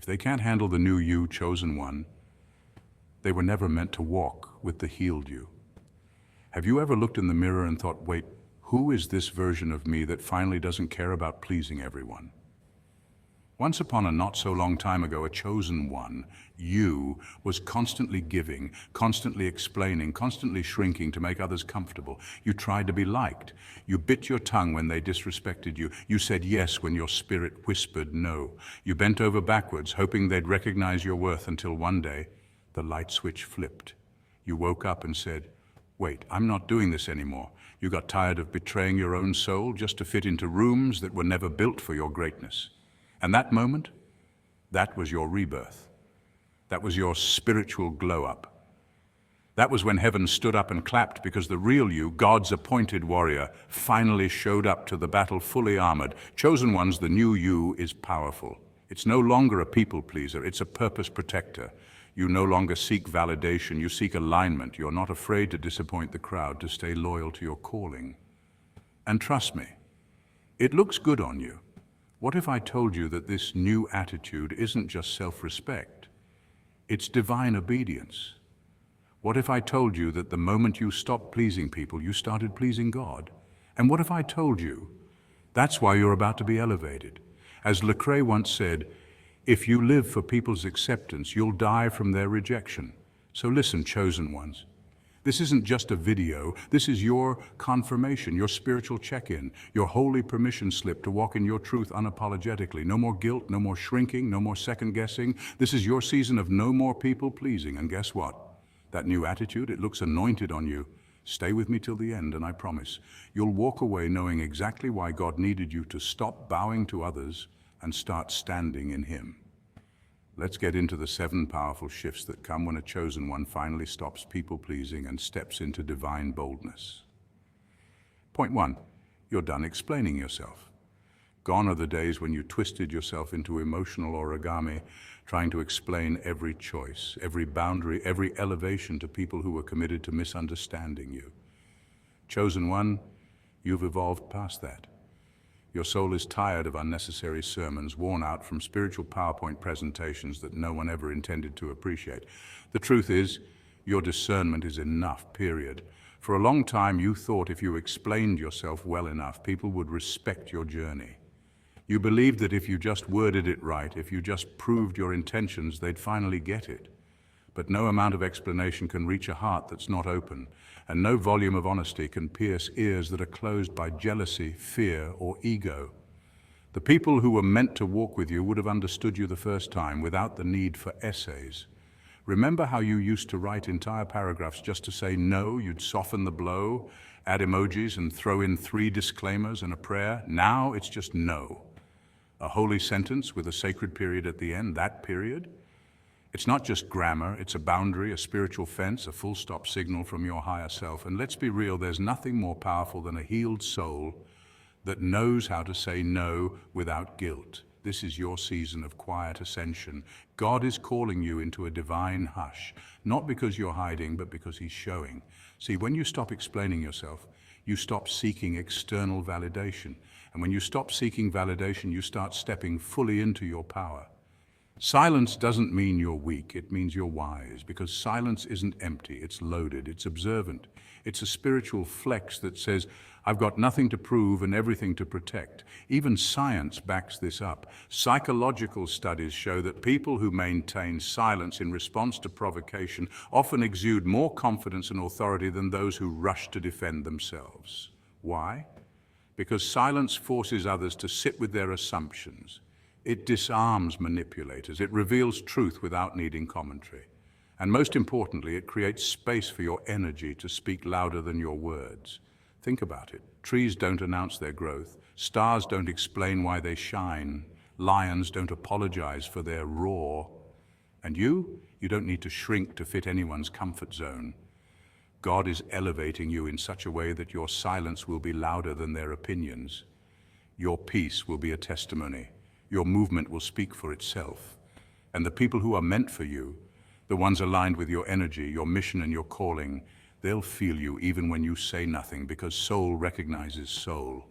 If they can't handle the new you, chosen one, they were never meant to walk with the healed you. Have you ever looked in the mirror and thought, wait, who is this version of me that finally doesn't care about pleasing everyone? Once upon a not so long time ago, a chosen one, you, was constantly giving, constantly explaining, constantly shrinking to make others comfortable. You tried to be liked. You bit your tongue when they disrespected you. You said yes when your spirit whispered no. You bent over backwards, hoping they'd recognize your worth, until one day, the light switch flipped. You woke up and said, wait, I'm not doing this anymore. You got tired of betraying your own soul just to fit into rooms that were never built for your greatness. And that moment, that was your rebirth. That was your spiritual glow-up. That was when heaven stood up and clapped, because the real you, God's appointed warrior, finally showed up to the battle fully armored. Chosen ones, the new you is powerful. It's no longer a people pleaser, it's a purpose protector. You no longer seek validation, you seek alignment. You're not afraid to disappoint the crowd, to stay loyal to your calling. And trust me, it looks good on you. What if I told you that this new attitude isn't just self-respect? It's divine obedience. What if I told you that the moment you stopped pleasing people, you started pleasing God? And what if I told you that's why you're about to be elevated? As Lecrae once said, if you live for people's acceptance, you'll die from their rejection. So listen, chosen ones. This isn't just a video, this is your confirmation, your spiritual check-in, your holy permission slip to walk in your truth unapologetically. No more guilt, no more shrinking, no more second-guessing. This is your season of no more people-pleasing. And guess what? That new attitude, it looks anointed on you. Stay with me till the end, and I promise, you'll walk away knowing exactly why God needed you to stop bowing to others and start standing in Him. Let's get into the 7 powerful shifts that come when a chosen one finally stops people-pleasing and steps into divine boldness. Point 1, you're done explaining yourself. Gone are the days when you twisted yourself into emotional origami, trying to explain every choice, every boundary, every elevation to people who were committed to misunderstanding you. Chosen one, you've evolved past that. Your soul is tired of unnecessary sermons, worn out from spiritual PowerPoint presentations that no one ever intended to appreciate. The truth is, your discernment is enough, period. For a long time, you thought if you explained yourself well enough, people would respect your journey. You believed that if you just worded it right, if you just proved your intentions, they'd finally get it. But no amount of explanation can reach a heart that's not open, and no volume of honesty can pierce ears that are closed by jealousy, fear, or ego. The people who were meant to walk with you would have understood you the first time without the need for essays. Remember how you used to write entire paragraphs just to say no? You'd soften the blow, add emojis, and throw in 3 disclaimers and a prayer. Now it's just no. A holy sentence with a sacred period at the end, that period. It's not just grammar, it's a boundary, a spiritual fence, a full stop signal from your higher self. And let's be real, there's nothing more powerful than a healed soul that knows how to say no without guilt. This is your season of quiet ascension. God is calling you into a divine hush, not because you're hiding, but because He's showing. See, when you stop explaining yourself, you stop seeking external validation. And when you stop seeking validation, you start stepping fully into your power. Silence doesn't mean you're weak, it means you're wise, because silence isn't empty, it's loaded, it's observant. It's a spiritual flex that says, I've got nothing to prove and everything to protect. Even science backs this up. Psychological studies show that people who maintain silence in response to provocation often exude more confidence and authority than those who rush to defend themselves. Why? Because silence forces others to sit with their assumptions. It disarms manipulators. It reveals truth without needing commentary. And most importantly, it creates space for your energy to speak louder than your words. Think about it. Trees don't announce their growth. Stars don't explain why they shine. Lions don't apologize for their roar. And you don't need to shrink to fit anyone's comfort zone. God is elevating you in such a way that your silence will be louder than their opinions. Your peace will be a testimony. Your movement will speak for itself. And the people who are meant for you, the ones aligned with your energy, your mission and your calling, they'll feel you even when you say nothing, because soul recognizes soul.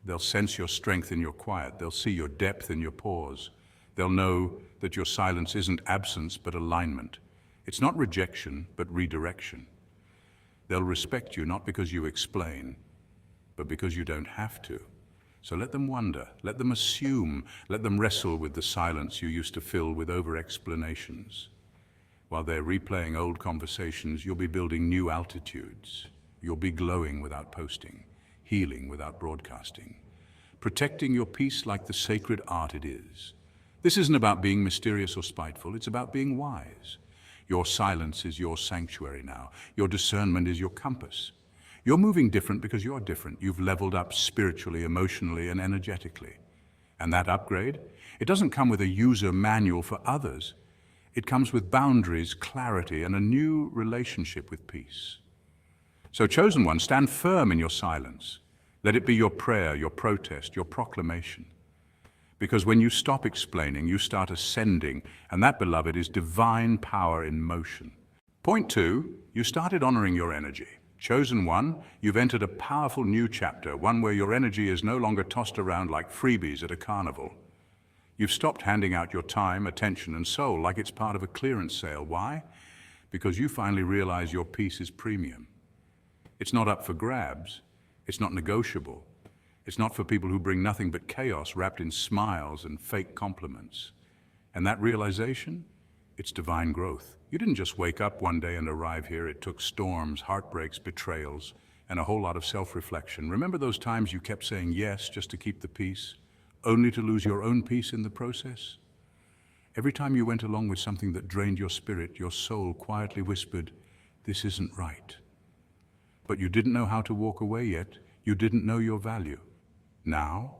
They'll sense your strength in your quiet. They'll see your depth in your pause. They'll know that your silence isn't absence, but alignment. It's not rejection, but redirection. They'll respect you not because you explain, but because you don't have to. So let them wonder, let them assume, let them wrestle with the silence you used to fill with over-explanations. While they're replaying old conversations, you'll be building new altitudes. You'll be glowing without posting, healing without broadcasting, protecting your peace like the sacred art it is. This isn't about being mysterious or spiteful, it's about being wise. Your silence is your sanctuary now. Your discernment is your compass. You're moving different because you're different. You've leveled up spiritually, emotionally, and energetically. And that upgrade, it doesn't come with a user manual for others. It comes with boundaries, clarity, and a new relationship with peace. So, chosen one, stand firm in your silence. Let it be your prayer, your protest, your proclamation. Because when you stop explaining, you start ascending, and that, beloved, is divine power in motion. Point 2, you started honoring your energy. Chosen one, you've entered a powerful new chapter, one where your energy is no longer tossed around like freebies at a carnival. You've stopped handing out your time, attention, and soul like it's part of a clearance sale. Why? Because you finally realize your peace is premium. It's not up for grabs. It's not negotiable. It's not for people who bring nothing but chaos wrapped in smiles and fake compliments. And that realization, it's divine growth. You didn't just wake up one day and arrive here. It took storms, heartbreaks, betrayals, and a whole lot of self-reflection. Remember those times you kept saying yes just to keep the peace, only to lose your own peace in the process? Every time you went along with something that drained your spirit, your soul quietly whispered, "This isn't right." But you didn't know how to walk away yet. You didn't know your value. Now,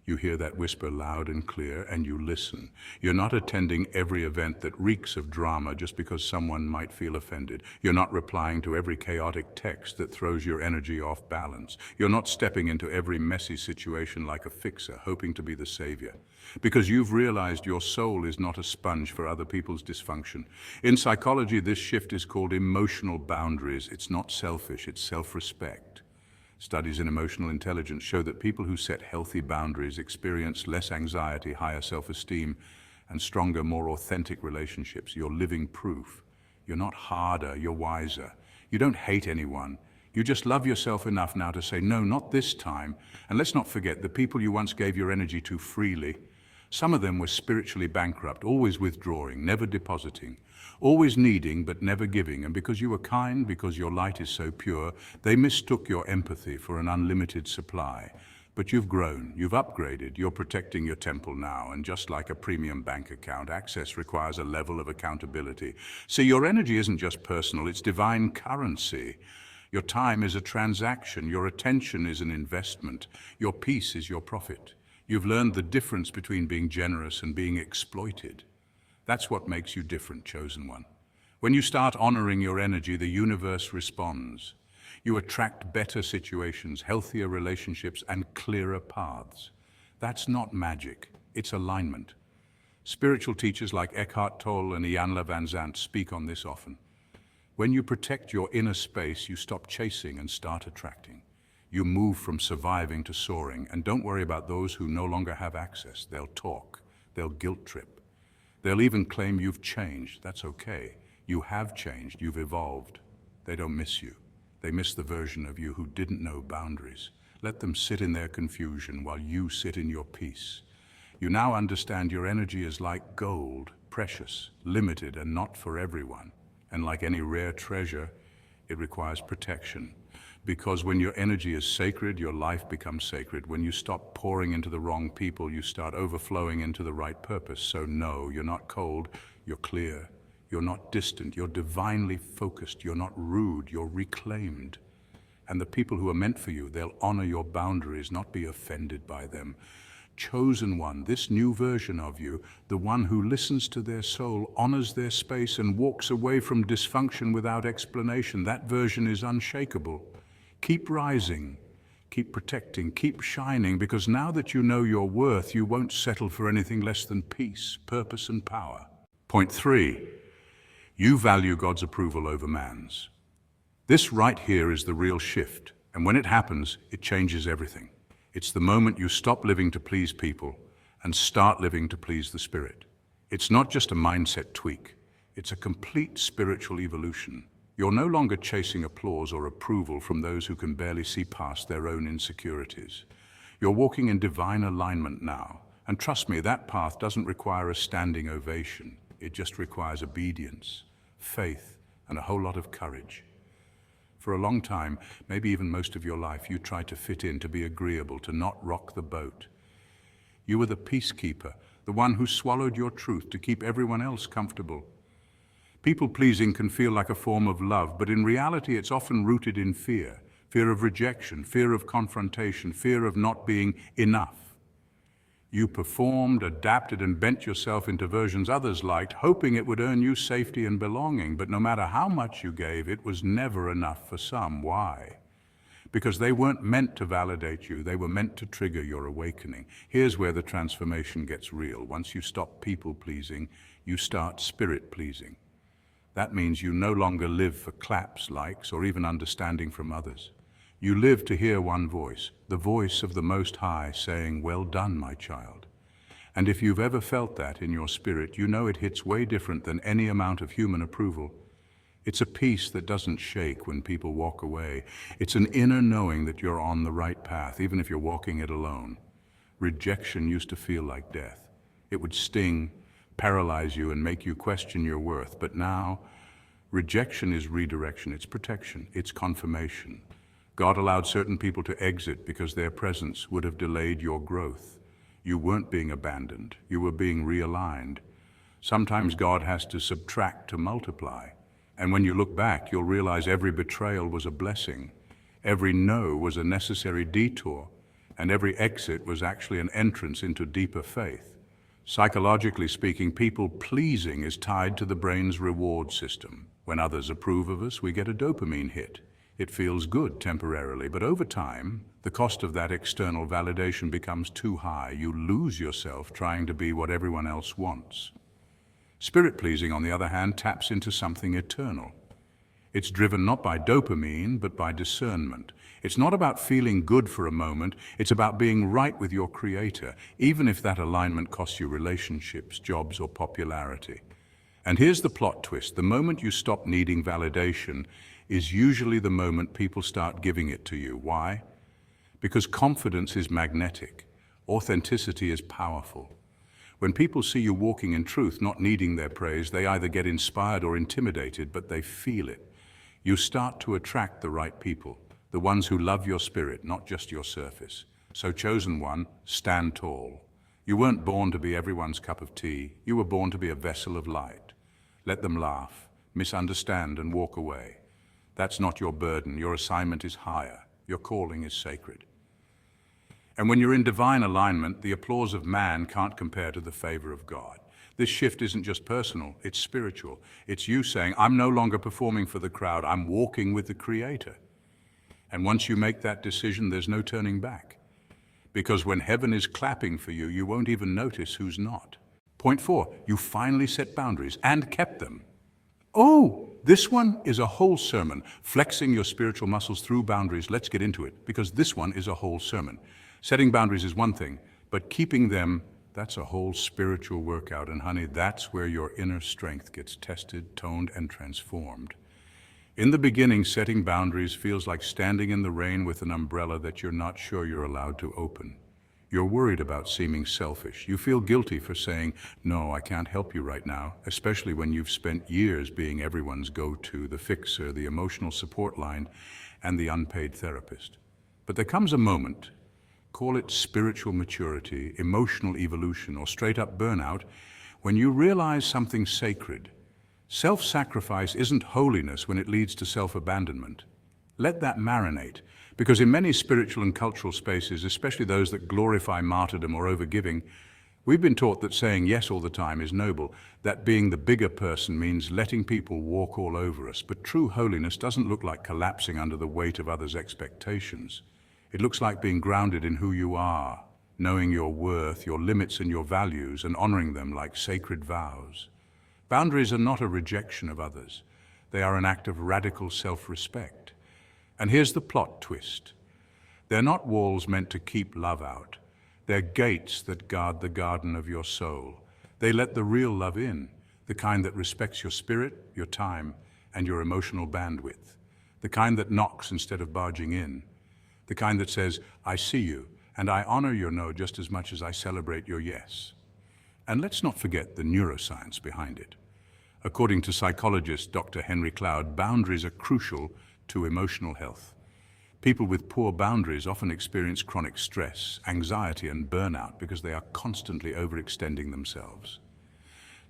you hear that whisper loud and clear, and you listen. You're not attending every event that reeks of drama just because someone might feel offended. You're not replying to every chaotic text that throws your energy off balance. You're not stepping into every messy situation like a fixer, hoping to be the savior. Because you've realized your soul is not a sponge for other people's dysfunction. In psychology, this shift is called emotional boundaries. It's not selfish, it's self-respect. Studies in emotional intelligence show that people who set healthy boundaries experience less anxiety, higher self-esteem, and stronger, more authentic relationships. You're living proof. You're not harder, you're wiser. You don't hate anyone. You just love yourself enough now to say, no, not this time. And let's not forget the people you once gave your energy to freely. Some of them were spiritually bankrupt, always withdrawing, never depositing, always needing but never giving. And because you were kind, because your light is so pure, they mistook your empathy for an unlimited supply. But you've grown, you've upgraded, you're protecting your temple now. And just like a premium bank account, access requires a level of accountability. See, your energy isn't just personal, it's divine currency. Your time is a transaction, your attention is an investment, your peace is your profit. You've learned the difference between being generous and being exploited. That's what makes you different, chosen one. When you start honoring your energy, the universe responds. You attract better situations, healthier relationships, and clearer paths. That's not magic, it's alignment. Spiritual teachers like Eckhart Tolle and Iyanla Vanzant speak on this often. When you protect your inner space, you stop chasing and start attracting. You move from surviving to soaring, and don't worry about those who no longer have access. They'll talk, they'll guilt trip. They'll even claim you've changed. That's okay. You have changed, you've evolved. They don't miss you. They miss the version of you who didn't know boundaries. Let them sit in their confusion while you sit in your peace. You now understand your energy is like gold, precious, limited, and not for everyone. And like any rare treasure, it requires protection. Because when your energy is sacred, your life becomes sacred. When you stop pouring into the wrong people, you start overflowing into the right purpose. So no, you're not cold, you're clear. You're not distant, you're divinely focused. You're not rude, you're reclaimed. And the people who are meant for you, they'll honor your boundaries, not be offended by them. Chosen one, this new version of you, the one who listens to their soul, honors their space, and walks away from dysfunction without explanation, that version is unshakable. Keep rising, keep protecting, keep shining, because now that you know your worth, you won't settle for anything less than peace, purpose, and power. Point 3, you value God's approval over man's. This right here is the real shift, and when it happens, it changes everything. It's the moment you stop living to please people and start living to please the Spirit. It's not just a mindset tweak. It's a complete spiritual evolution. You're no longer chasing applause or approval from those who can barely see past their own insecurities. You're walking in divine alignment now. And trust me, that path doesn't require a standing ovation. It just requires obedience, faith, and a whole lot of courage. For a long time, maybe even most of your life, you tried to fit in, to be agreeable, to not rock the boat. You were the peacekeeper, the one who swallowed your truth to keep everyone else comfortable. People-pleasing can feel like a form of love, but in reality it's often rooted in fear. Fear of rejection, fear of confrontation, fear of not being enough. You performed, adapted, and bent yourself into versions others liked, hoping it would earn you safety and belonging. But no matter how much you gave, it was never enough for some. Why? Because they weren't meant to validate you. They were meant to trigger your awakening. Here's where the transformation gets real. Once you stop people-pleasing, you start spirit-pleasing. That means you no longer live for claps, likes, or even understanding from others. You live to hear one voice, the voice of the Most High, saying, "Well done, my child." And if you've ever felt that in your spirit, you know it hits way different than any amount of human approval. It's a peace that doesn't shake when people walk away. It's an inner knowing that you're on the right path, even if you're walking it alone. Rejection used to feel like death. It would sting, paralyze you, and make you question your worth. But now, rejection is redirection, it's protection, it's confirmation. God allowed certain people to exit because their presence would have delayed your growth. You weren't being abandoned, you were being realigned. Sometimes God has to subtract to multiply. And when you look back, you'll realize every betrayal was a blessing. Every no was a necessary detour. And every exit was actually an entrance into deeper faith. Psychologically speaking, people-pleasing is tied to the brain's reward system. When others approve of us, we get a dopamine hit. It feels good temporarily, but over time, the cost of that external validation becomes too high. You lose yourself trying to be what everyone else wants. Spirit-pleasing, on the other hand, taps into something eternal. It's driven not by dopamine, but by discernment. It's not about feeling good for a moment, it's about being right with your Creator, even if that alignment costs you relationships, jobs, or popularity. And here's the plot twist. The moment you stop needing validation is usually the moment people start giving it to you. Why? Because confidence is magnetic. Authenticity is powerful. When people see you walking in truth, not needing their praise, they either get inspired or intimidated, but they feel it. You start to attract the right people, the ones who love your spirit, not just your surface. So, chosen one, stand tall. You weren't born to be everyone's cup of tea. You were born to be a vessel of light. Let them laugh, misunderstand, and walk away. That's not your burden. Your assignment is higher. Your calling is sacred. And when you're in divine alignment, the applause of man can't compare to the favor of God. This shift isn't just personal, it's spiritual. It's you saying, I'm no longer performing for the crowd, I'm walking with the Creator. And once you make that decision, there's no turning back. Because when heaven is clapping for you, you won't even notice who's not. Point 4, you finally set boundaries and kept them. Oh, this one is a whole sermon. Flexing your spiritual muscles through boundaries. Let's get into it, because this one is a whole sermon. Setting boundaries is one thing, but keeping them, that's a whole spiritual workout. And honey, that's where your inner strength gets tested, toned, and transformed. In the beginning, setting boundaries feels like standing in the rain with an umbrella that you're not sure you're allowed to open. You're worried about seeming selfish. You feel guilty for saying, no, I can't help you right now, especially when you've spent years being everyone's go-to, the fixer, the emotional support line, and the unpaid therapist. But there comes a moment, call it spiritual maturity, emotional evolution, or straight-up burnout, when you realize something sacred. Self-sacrifice isn't holiness when it leads to self-abandonment. Let that marinate, because in many spiritual and cultural spaces, especially those that glorify martyrdom or overgiving, we've been taught that saying yes all the time is noble, that being the bigger person means letting people walk all over us. But true holiness doesn't look like collapsing under the weight of others' expectations. It looks like being grounded in who you are, knowing your worth, your limits and your values, and honoring them like sacred vows. Boundaries are not a rejection of others. They are an act of radical self-respect. And here's the plot twist. They're not walls meant to keep love out. They're gates that guard the garden of your soul. They let the real love in, the kind that respects your spirit, your time, and your emotional bandwidth. The kind that knocks instead of barging in. The kind that says, I see you, and I honor your no just as much as I celebrate your yes. And let's not forget the neuroscience behind it. According to psychologist Dr. Henry Cloud, boundaries are crucial to emotional health. People with poor boundaries often experience chronic stress, anxiety, and burnout because they are constantly overextending themselves.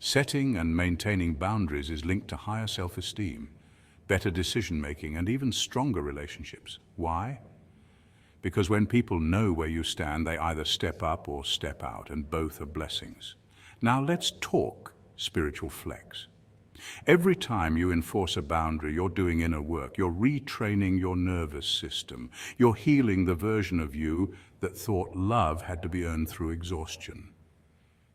Setting and maintaining boundaries is linked to higher self-esteem, better decision-making, and even stronger relationships. Why? Because when people know where you stand, they either step up or step out, and both are blessings. Now let's talk spiritual flex. Every time you enforce a boundary, you're doing inner work. You're retraining your nervous system. You're healing the version of you that thought love had to be earned through exhaustion.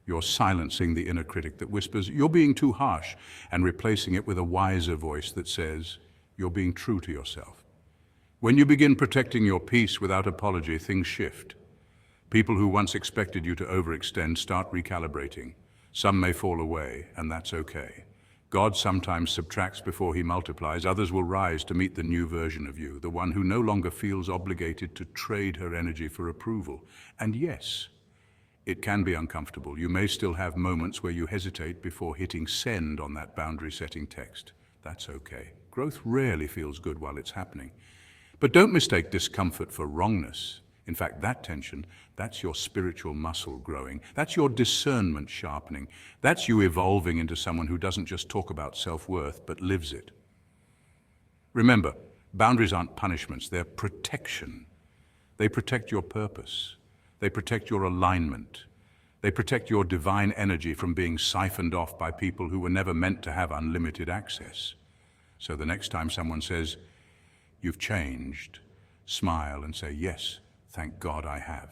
You're silencing the inner critic that whispers, you're being too harsh, and replacing it with a wiser voice that says, you're being true to yourself. When you begin protecting your peace without apology, things shift. People who once expected you to overextend start recalibrating. Some may fall away, and that's okay. God sometimes subtracts before he multiplies. Others will rise to meet the new version of you, the one who no longer feels obligated to trade her energy for approval. And yes, it can be uncomfortable. You may still have moments where you hesitate before hitting send on that boundary-setting text. That's okay. Growth rarely feels good while it's happening. But don't mistake discomfort for wrongness. In fact, that tension, that's your spiritual muscle growing. That's your discernment sharpening. That's you evolving into someone who doesn't just talk about self-worth, but lives it. Remember, boundaries aren't punishments, they're protection. They protect your purpose. They protect your alignment. They protect your divine energy from being siphoned off by people who were never meant to have unlimited access. So the next time someone says, you've changed, smile and say, yes, thank God I have.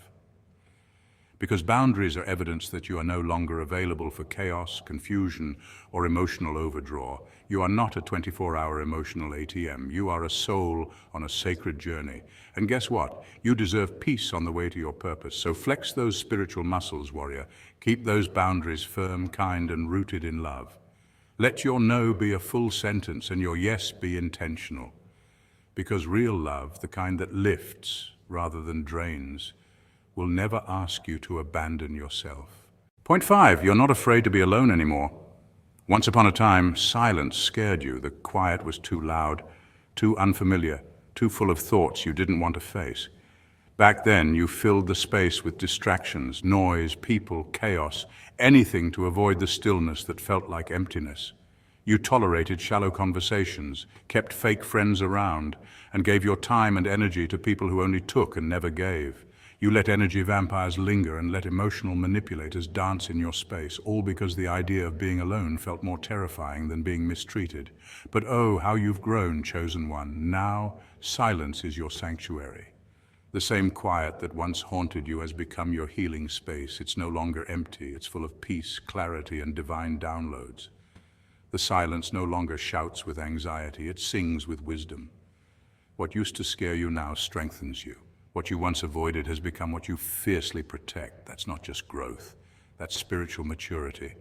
Because boundaries are evidence that you are no longer available for chaos, confusion, or emotional overdraw. You are not a 24-hour emotional ATM. You are a soul on a sacred journey. And guess what? You deserve peace on the way to your purpose. So flex those spiritual muscles, warrior. Keep those boundaries firm, kind, and rooted in love. Let your no be a full sentence and your yes be intentional. Because real love, the kind that lifts rather than drains, will never ask you to abandon yourself. Point 5, you're not afraid to be alone anymore. Once upon a time, silence scared you. The quiet was too loud, too unfamiliar, too full of thoughts you didn't want to face. Back then, you filled the space with distractions, noise, people, chaos, anything to avoid the stillness that felt like emptiness. You tolerated shallow conversations, kept fake friends around, and gave your time and energy to people who only took and never gave. You let energy vampires linger and let emotional manipulators dance in your space, all because the idea of being alone felt more terrifying than being mistreated. But oh, how you've grown, chosen one. Now, silence is your sanctuary. The same quiet that once haunted you has become your healing space. It's no longer empty. It's full of peace, clarity, and divine downloads. The silence no longer shouts with anxiety, it sings with wisdom. What used to scare you now strengthens you. What you once avoided has become what you fiercely protect. That's not just growth, that's spiritual maturity.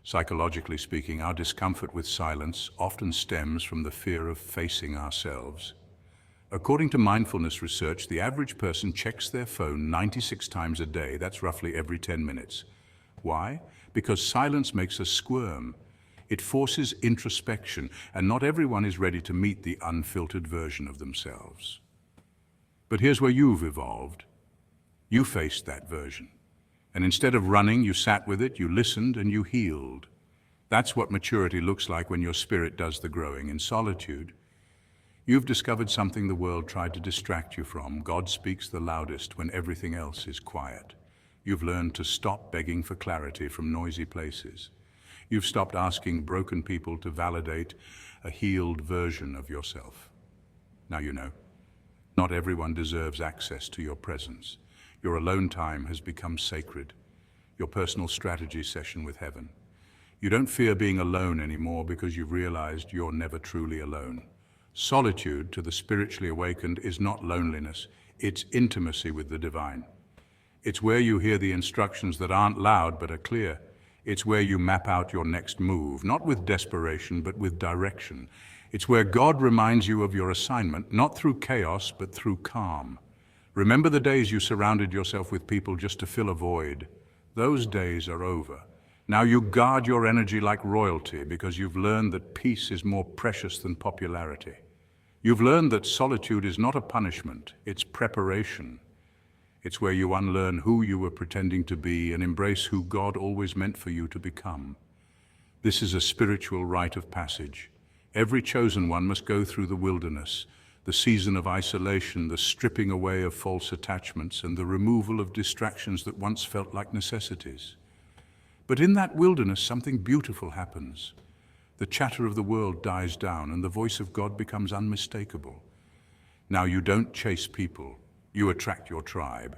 Psychologically speaking, our discomfort with silence often stems from the fear of facing ourselves. According to mindfulness research, the average person checks their phone 96 times a day. That's roughly every 10 minutes. Why? Because silence makes us squirm. It forces introspection, and not everyone is ready to meet the unfiltered version of themselves. But here's where you've evolved. You faced that version. And instead of running, you sat with it, you listened, and you healed. That's what maturity looks like when your spirit does the growing. In solitude, you've discovered something the world tried to distract you from. God speaks the loudest when everything else is quiet. You've learned to stop begging for clarity from noisy places. You've stopped asking broken people to validate a healed version of yourself. Now you know. Not everyone deserves access to your presence. Your alone time has become sacred. Your personal strategy session with heaven. You don't fear being alone anymore because you've realized you're never truly alone. Solitude, to the spiritually awakened, is not loneliness. It's intimacy with the divine. It's where you hear the instructions that aren't loud but are clear. It's where you map out your next move, not with desperation but with direction. It's where God reminds you of your assignment, not through chaos but through calm. Remember the days you surrounded yourself with people just to fill a void. Those days are over. Now you guard your energy like royalty because you've learned that peace is more precious than popularity. You've learned that solitude is not a punishment, it's preparation. It's where you unlearn who you were pretending to be and embrace who God always meant for you to become. This is a spiritual rite of passage. Every chosen one must go through the wilderness, the season of isolation, the stripping away of false attachments, and the removal of distractions that once felt like necessities. But in that wilderness, something beautiful happens. The chatter of the world dies down, and the voice of God becomes unmistakable. Now you don't chase people, you attract your tribe.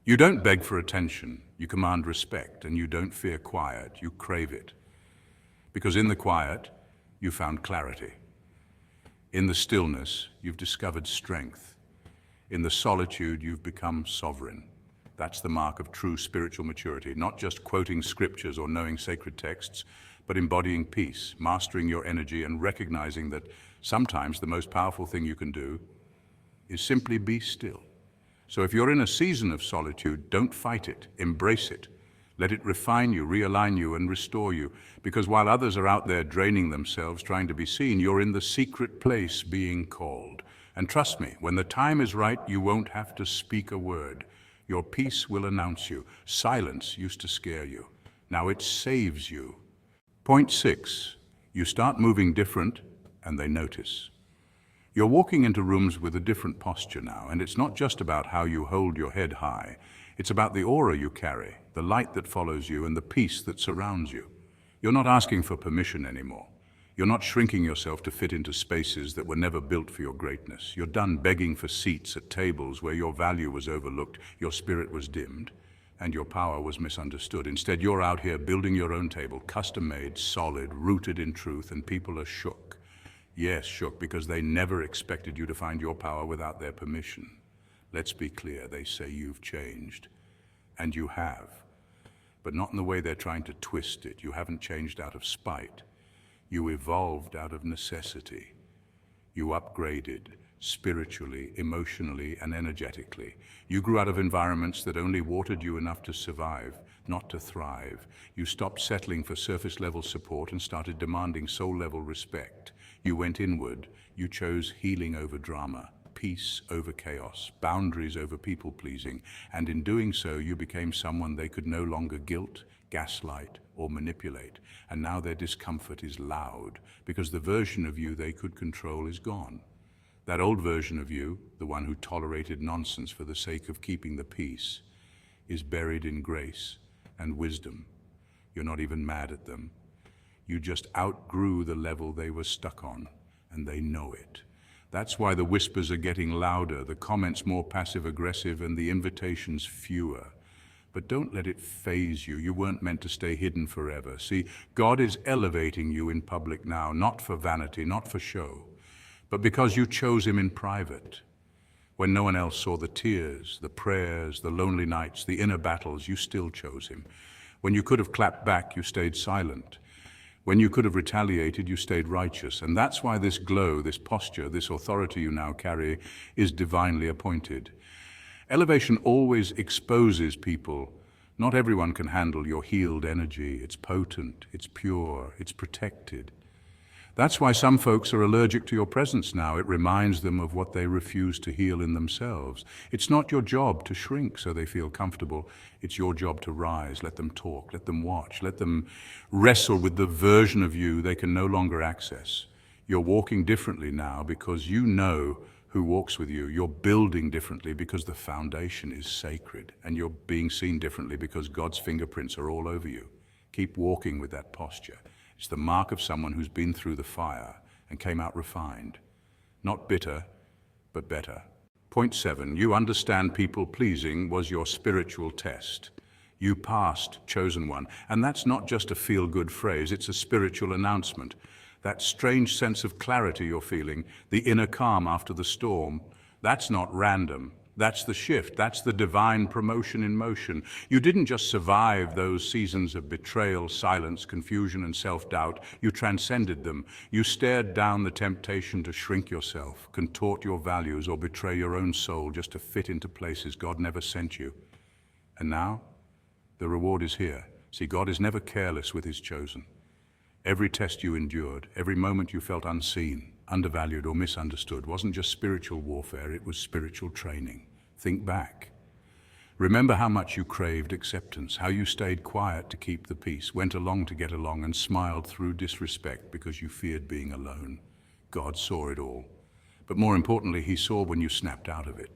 You don't beg for attention, you command respect, and you don't fear quiet, you crave it. Because in the quiet, you found clarity. In the stillness, you've discovered strength. In the solitude, you've become sovereign. That's the mark of true spiritual maturity, not just quoting scriptures or knowing sacred texts, but embodying peace, mastering your energy, and recognizing that sometimes the most powerful thing you can do is simply be still. So if you're in a season of solitude, don't fight it, embrace it. Let it refine you, realign you, and restore you. Because while others are out there draining themselves, trying to be seen, you're in the secret place being called. And trust me, when the time is right, you won't have to speak a word. Your peace will announce you. Silence used to scare you. Now it saves you. Point 6, you start moving different, and they notice. You're walking into rooms with a different posture now, and it's not just about how you hold your head high. It's about the aura you carry, the light that follows you, and the peace that surrounds you. You're not asking for permission anymore. You're not shrinking yourself to fit into spaces that were never built for your greatness. You're done begging for seats at tables where your value was overlooked, your spirit was dimmed, and your power was misunderstood. Instead, you're out here building your own table, custom-made, solid, rooted in truth, and people are shook. Yes, shook because they never expected you to find your power without their permission. Let's be clear, they say you've changed, and you have, but not in the way they're trying to twist it. You haven't changed out of spite. You evolved out of necessity. You upgraded spiritually, emotionally, and energetically. You grew out of environments that only watered you enough to survive, not to thrive. You stopped settling for surface-level support and started demanding soul-level respect. You went inward. You chose healing over drama, peace over chaos, boundaries over people-pleasing, and in doing so, you became someone they could no longer guilt, gaslight, or manipulate. And now their discomfort is loud, because the version of you they could control is gone. That old version of you, the one who tolerated nonsense for the sake of keeping the peace, is buried in grace and wisdom. You're not even mad at them. You just outgrew the level they were stuck on, and they know it. That's why the whispers are getting louder, the comments more passive-aggressive, and the invitations fewer. But don't let it faze you. You weren't meant to stay hidden forever. See, God is elevating you in public now, not for vanity, not for show, but because you chose him in private. When no one else saw the tears, the prayers, the lonely nights, the inner battles, you still chose him. When you could have clapped back, you stayed silent. When you could have retaliated, you stayed righteous. And that's why this glow, this posture, this authority you now carry is divinely appointed. Elevation always exposes people. Not everyone can handle your healed energy. It's potent, it's pure, it's protected. That's why some folks are allergic to your presence now. It reminds them of what they refuse to heal in themselves. It's not your job to shrink so they feel comfortable. It's your job to rise. Let them talk, let them watch, let them wrestle with the version of you they can no longer access. You're walking differently now because you know who walks with you. You're building differently because the foundation is sacred, and you're being seen differently because God's fingerprints are all over you. Keep walking with that posture. It's the mark of someone who's been through the fire and came out refined. Not bitter, but better. Point 7, you understand people pleasing was your spiritual test. You passed, chosen one. And that's not just a feel-good phrase, it's a spiritual announcement. That strange sense of clarity you're feeling, the inner calm after the storm, that's not random. That's the shift. That's the divine promotion in motion. You didn't just survive those seasons of betrayal, silence, confusion, and self-doubt. You transcended them. You stared down the temptation to shrink yourself, contort your values, or betray your own soul just to fit into places God never sent you. And now, the reward is here. See, God is never careless with his chosen. Every test you endured, every moment you felt unseen, undervalued or misunderstood wasn't just spiritual warfare, it was spiritual training. Think back. Remember how much you craved acceptance, how you stayed quiet to keep the peace, went along to get along, and smiled through disrespect because you feared being alone. God saw it all. But more importantly, he saw when you snapped out of it.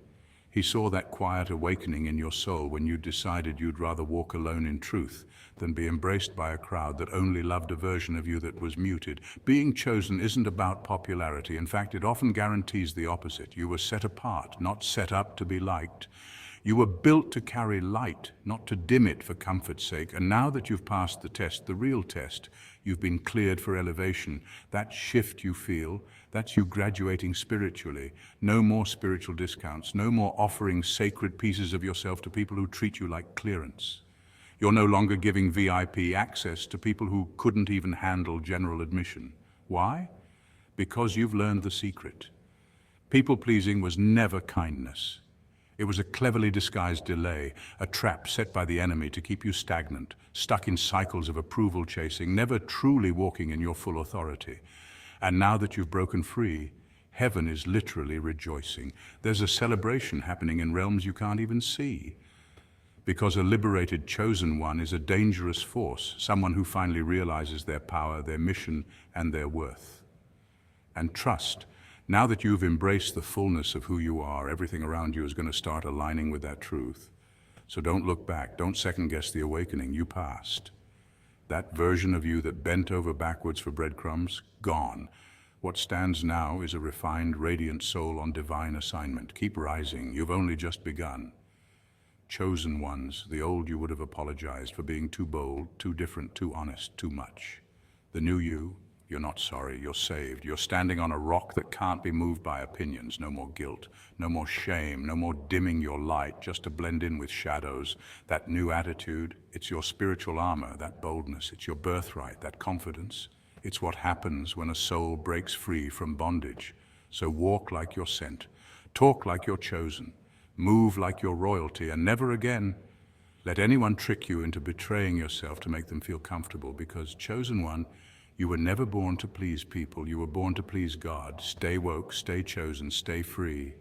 He saw that quiet awakening in your soul when you decided you'd rather walk alone in truth than be embraced by a crowd that only loved a version of you that was muted. Being chosen isn't about popularity. In fact, it often guarantees the opposite. You were set apart, not set up to be liked. You were built to carry light, not to dim it for comfort's sake. And now that you've passed the test, the real test, you've been cleared for elevation. That shift you feel, that's you graduating spiritually. No more spiritual discounts, no more offering sacred pieces of yourself to people who treat you like clearance. You're no longer giving VIP access to people who couldn't even handle general admission. Why? Because you've learned the secret. People-pleasing was never kindness. It was a cleverly disguised delay, a trap set by the enemy to keep you stagnant, stuck in cycles of approval chasing, never truly walking in your full authority. And now that you've broken free, heaven is literally rejoicing. There's a celebration happening in realms you can't even see. Because a liberated chosen one is a dangerous force, someone who finally realizes their power, their mission, and their worth. And trust. Now that you've embraced the fullness of who you are, everything around you is going to start aligning with that truth. So don't look back. Don't second-guess the awakening. You passed. That version of you that bent over backwards for breadcrumbs, gone. What stands now is a refined, radiant soul on divine assignment. Keep rising. You've only just begun. Chosen ones, the old you would have apologized for being too bold, too different, too honest, too much. The new you, you're not sorry, you're saved. You're standing on a rock that can't be moved by opinions. No more guilt, no more shame, no more dimming your light just to blend in with shadows. That new attitude, it's your spiritual armor, that boldness. It's your birthright, that confidence. It's what happens when a soul breaks free from bondage. So walk like you're sent, talk like you're chosen, move like you're royalty, and never again let anyone trick you into betraying yourself to make them feel comfortable, because chosen one, you were never born to please people. You were born to please God. Stay woke, stay chosen, stay free.